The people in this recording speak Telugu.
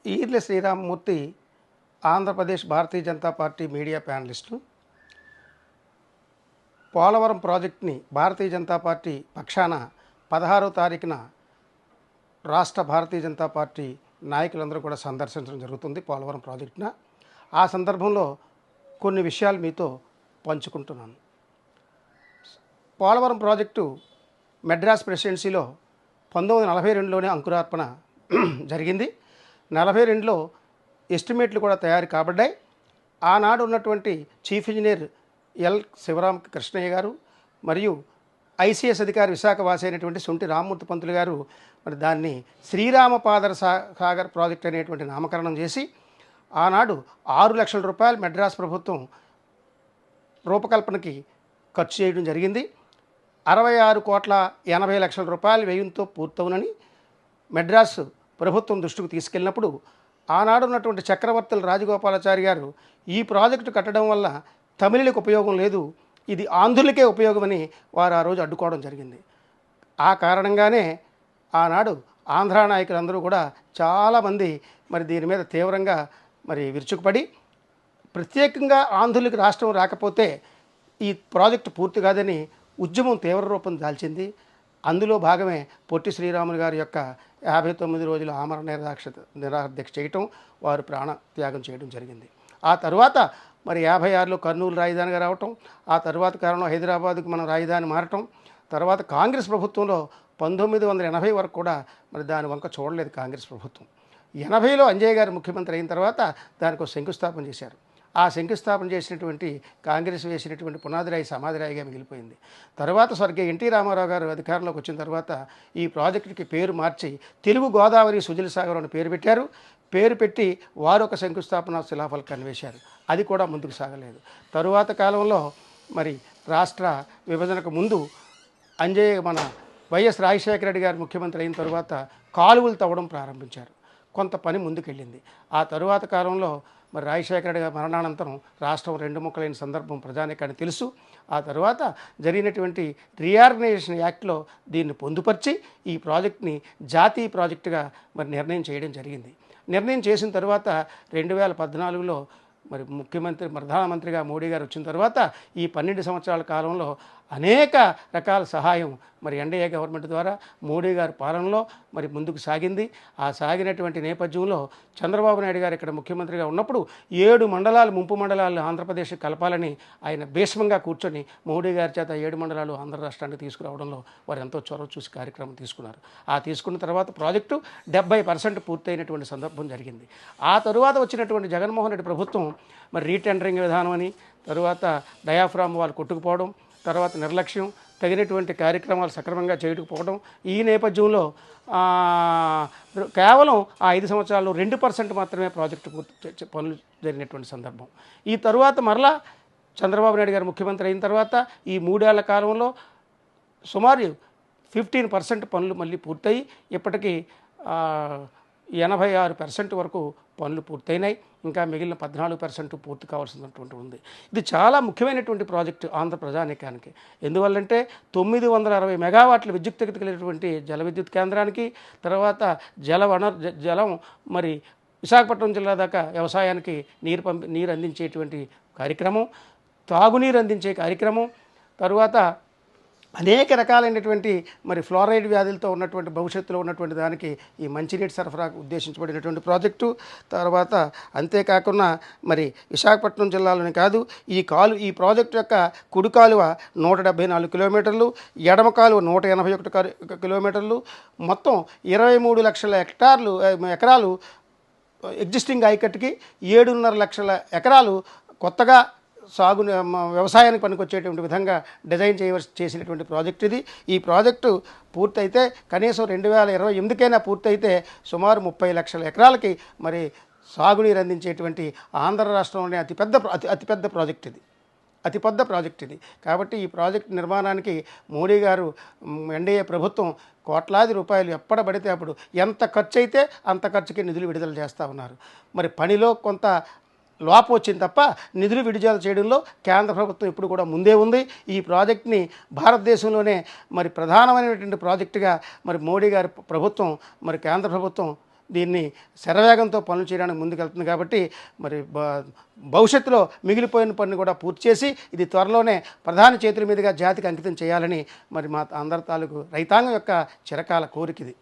Eerla Sriramamurthy Andhra Pradesh Bharatiya Janata party media ప్యానలిస్టు. పోలవరం ప్రాజెక్టుని భారతీయ జనతా పార్టీ పక్షాన 16వ తారీఖున రాష్ట్ర భారతీయ జనతా పార్టీ నాయకులందరూ కూడా సందర్శించడం జరుగుతుంది పోలవరం ప్రాజెక్టున. ఆ సందర్భంలో కొన్ని విషయాలు మీతో పంచుకుంటున్నాను. పోలవరం ప్రాజెక్టు మెడ్రాస్ ప్రెసిడెన్సీలో 1942లోనే అంకురార్పణ జరిగింది. 42లో ఎస్టిమేట్లు కూడా తయారు కాబడ్డాయి. ఆనాడు ఉన్నటువంటి chief engineer L Sivarama Krishnaiah garu మరియు ఐసీఎస్ అధికారి విశాఖ వాసి అయినటువంటి సొంటి రామ్మూర్తి పంతులు గారు మరి దాన్ని శ్రీరామపాదర సాగర్ ప్రాజెక్ట్ అనేటువంటి నామకరణం చేసి ఆనాడు 6 లక్షల రూపాయలు మెడ్రాస్ ప్రభుత్వం రూపకల్పనకి ఖర్చు చేయడం జరిగింది. 66,80,00,000 రూపాయలు వ్యయంతో పూర్తవునని మెడ్రాస్ ప్రభుత్వం దృష్టికి తీసుకెళ్ళినప్పుడు ఆనాడు ఉన్నటువంటి చక్రవర్తుల రాజగోపాలాచారి గారు ఈ ప్రాజెక్టు కట్టడం వల్ల తమిళులకు ఉపయోగం లేదు, ఇది ఆంధ్రులకే ఉపయోగమని వారు ఆ రోజు అడ్డుకోవడం జరిగింది. ఆ కారణంగానే ఆనాడు ఆంధ్ర నాయకులందరూ కూడా చాలామంది మరి దీని మీద తీవ్రంగా మరి విరుచుకుపడి ప్రత్యేకంగా ఆంధ్రులకు రాష్ట్రం రాకపోతే ఈ ప్రాజెక్టు పూర్తి కాదని ఉద్యమం తీవ్ర రూపం దాల్చింది. అందులో భాగమే పొట్టి శ్రీరాములు గారి యొక్క 59 రోజుల ఆమరణ నిరాహారదీక్ష చేయటం, వారు ప్రాణత్యాగం చేయడం జరిగింది. ఆ తర్వాత మరి 56లో కర్నూలు రాజధానిగా రావటం, ఆ తర్వాత కాలంలో హైదరాబాద్కు మనం రాజధాని మారటం, తర్వాత కాంగ్రెస్ ప్రభుత్వంలో 1980 వరకు కూడా మరి దాని వంక చూడలేదు కాంగ్రెస్ ప్రభుత్వం. 80లో అంజయ్య గారు ముఖ్యమంత్రి అయిన తర్వాత దానికి ఒక శంకుస్థాపన చేశారు. ఆ శంకుస్థాపన చేసినటువంటి కాంగ్రెస్ వేసినటువంటి పునాదిరాయి సమాధిరాయిగా మిగిలిపోయింది. తర్వాత స్వర్గీయ ఎన్టీ రామారావు గారు అధికారంలోకి వచ్చిన తర్వాత ఈ ప్రాజెక్టుకి పేరు మార్చి తెలుగు గోదావరి సుజల సాగర్ అని పేరు పెట్టారు. పేరు పెట్టి వారు ఒక శంకుస్థాపన శిలాఫలకాన్ని వేశారు. అది కూడా ముందుకు సాగలేదు. తరువాత కాలంలో మరి రాష్ట్ర విభజనకు ముందు మన వైఎస్ రాజశేఖర రెడ్డి గారు ముఖ్యమంత్రి అయిన తర్వాత కాలువలు తవ్వడం ప్రారంభించారు. కొంత పని ముందుకెళ్ళింది. ఆ తరువాత కాలంలో మరి రాజశేఖర రెడ్డి గారి మరణానంతరం రాష్ట్రం 2 ముక్కలైన సందర్భం ప్రజానికానికి తెలుసు. ఆ తర్వాత జరిగినటువంటి రీఆర్గనైజేషన్ యాక్ట్లో దీన్ని పొందుపరిచి ఈ ప్రాజెక్ట్ని జాతీయ ప్రాజెక్టుగా మరి నిర్ణయం చేయడం జరిగింది. నిర్ణయం చేసిన తర్వాత 2014లో మరి ప్రధానమంత్రిగా మోడీ గారు వచ్చిన తర్వాత ఈ 12 సంవత్సరాల కాలంలో అనేక రకాల సహాయం మరి ఎన్డీఏ గవర్నమెంట్ ద్వారా మోడీ గారి పాలనలో మరి ముందుకు సాగింది. ఆ సాగినటువంటి నేపథ్యంలో చంద్రబాబు నాయుడు గారు ఇక్కడ ముఖ్యమంత్రిగా ఉన్నప్పుడు 7 మండలాలు ముంపు మండలాలు ఆంధ్రప్రదేశ్ కలపాలని ఆయన భీష్మంగా కూర్చొని మోడీ గారి చేత 7 మండలాలు ఆంధ్ర రాష్ట్రానికి తీసుకురావడంలో వారు ఎంతో చొరవ చూసి కార్యక్రమం తీసుకున్నారు. ఆ తీసుకున్న తర్వాత ప్రాజెక్టు 70% పూర్తయినటువంటి సందర్భం జరిగింది. ఆ తరువాత వచ్చినటువంటి జగన్మోహన్ రెడ్డి ప్రభుత్వం మరి రీటెండరింగ్ విధానం అని, తరువాత డయాఫ్రామ్ వాళ్ళు కొట్టుకుపోవడం, తర్వాత నిర్లక్ష్యం, తగినటువంటి కార్యక్రమాలు సక్రమంగా చేయకపోవడం, ఈ నేపథ్యంలో కేవలం ఆ 5 సంవత్సరాల్లో 2% మాత్రమే ప్రాజెక్టు పనులు జరిగినటువంటి సందర్భం. ఈ తరువాత మరలా చంద్రబాబు నాయుడు గారు ముఖ్యమంత్రి అయిన తర్వాత ఈ 3 ఏళ్ల కాలంలో సుమారు 15% పనులు మళ్ళీ పూర్తయి ఇప్పటికీ 86% వరకు పనులు పూర్తయినాయి. ఇంకా మిగిలిన 14% పూర్తి కావాల్సినటువంటి ఉంది. ఇది చాలా ముఖ్యమైనటువంటి ప్రాజెక్టు ఆంధ్ర ప్రజానీకానికి. ఎందువల్లంటే 960 మెగావాట్ల విద్యుత్ శక్తి కలిగినటువంటి జల విద్యుత్ కేంద్రానికి, తర్వాత జలం మరి విశాఖపట్నం జిల్లా దాకా వ్యవసాయానికి నీరు అందించేటువంటి కార్యక్రమం, తాగునీరు అందించే కార్యక్రమం, తరువాత అనేక రకాలైనటువంటి మరి ఫ్లోరైడ్ వ్యాధులతో ఉన్నటువంటి భవిష్యత్తులో ఉన్నటువంటి దానికి ఈ మంచినీటి సరఫరాకు ఉద్దేశించబడినటువంటి ప్రాజెక్టు. తర్వాత అంతేకాకుండా మరి విశాఖపట్నం జిల్లాలోనే కాదు ఈ ప్రాజెక్టు యొక్క కుడి కాలువ 174 కిలోమీటర్లు, ఎడమ కాలువ 181 కిలోమీటర్లు, మొత్తం 23 లక్షల ఎకరాలు ఎగ్జిస్టింగ్ ఆయకట్టుకి 7.5 లక్షల ఎకరాలు కొత్తగా వ్యవసాయానికి పనికొచ్చేటువంటి విధంగా డిజైన్ చేసినటువంటి ప్రాజెక్ట్ ఇది. ఈ ప్రాజెక్టు పూర్తయితే కనీసం 2028కైనా పూర్తయితే సుమారు 30 లక్షల ఎకరాలకి మరి సాగునీరు అందించేటువంటి ఆంధ్ర రాష్ట్రంలోనే అతిపెద్ద ప్రాజెక్ట్ ఇది. కాబట్టి ఈ ప్రాజెక్టు నిర్మాణానికి మోడీ గారు ఎన్డీఏ ప్రభుత్వం కోట్లాది రూపాయలు ఎప్పడబడితే అప్పుడు ఎంత ఖర్చు అయితే అంత ఖర్చుకి నిధులు విడుదల చేస్తూ ఉన్నారు. మరి పనిలో కొంత లోపం వచ్చింది తప్ప నిధులు విడుదల చేయడంలో కేంద్ర ప్రభుత్వం ఇప్పుడు కూడా ముందే ఉంది. ఈ ప్రాజెక్ట్ని భారతదేశంలోనే మరి ప్రధానమైనటువంటి ప్రాజెక్టుగా మరి మోడీ గారి ప్రభుత్వం మరి కేంద్ర ప్రభుత్వం దీన్ని శరవేగంతో పనులు చేయడానికి ముందుకెళ్తుంది కాబట్టి మరి భవిష్యత్తులో మిగిలిపోయిన పని కూడా పూర్తి చేసి ఇది త్వరలోనే ప్రధాని చేతుల మీదుగా జాతికి అంకితం చేయాలని మరి మా అందరి తాలూకు రైతాంగం యొక్క చిరకాల కోరిక ఇది.